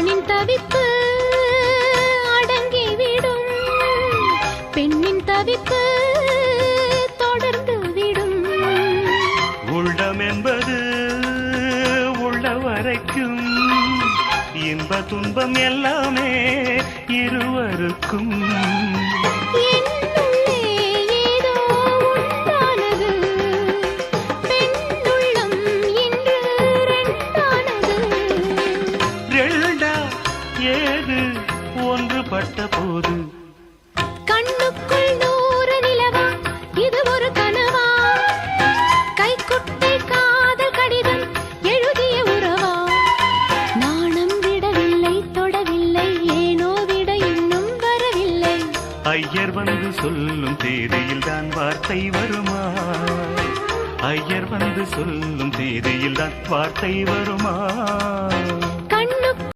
ஆணின் தவிப்பு அடங்கிவிடும், பெண்ணின் தவிப்பு தொடர்ந்து விடும். உள்ளம் என்பது உள்ள வரைக்கும், இன்ப துன்பம் எல்லாமே இருவருக்கும். ஒன்றுபட்ட போது கண்ணுக்குள் நூறு நிலவா, இது ஒரு கனவா? கைக்குட்டை காதல் கடிதம் எழுதிய உறவா? நாணம் விடவில்லை, தொடவில்லை, ஏனோ விட இன்னும் வரவில்லை. ஐயர் வந்து சொல்லும் தேதியில் தான் வார்த்தை வருமா? ஐயர் வந்து சொல்லும் தேதியில் தான் வார்த்தை வருமா?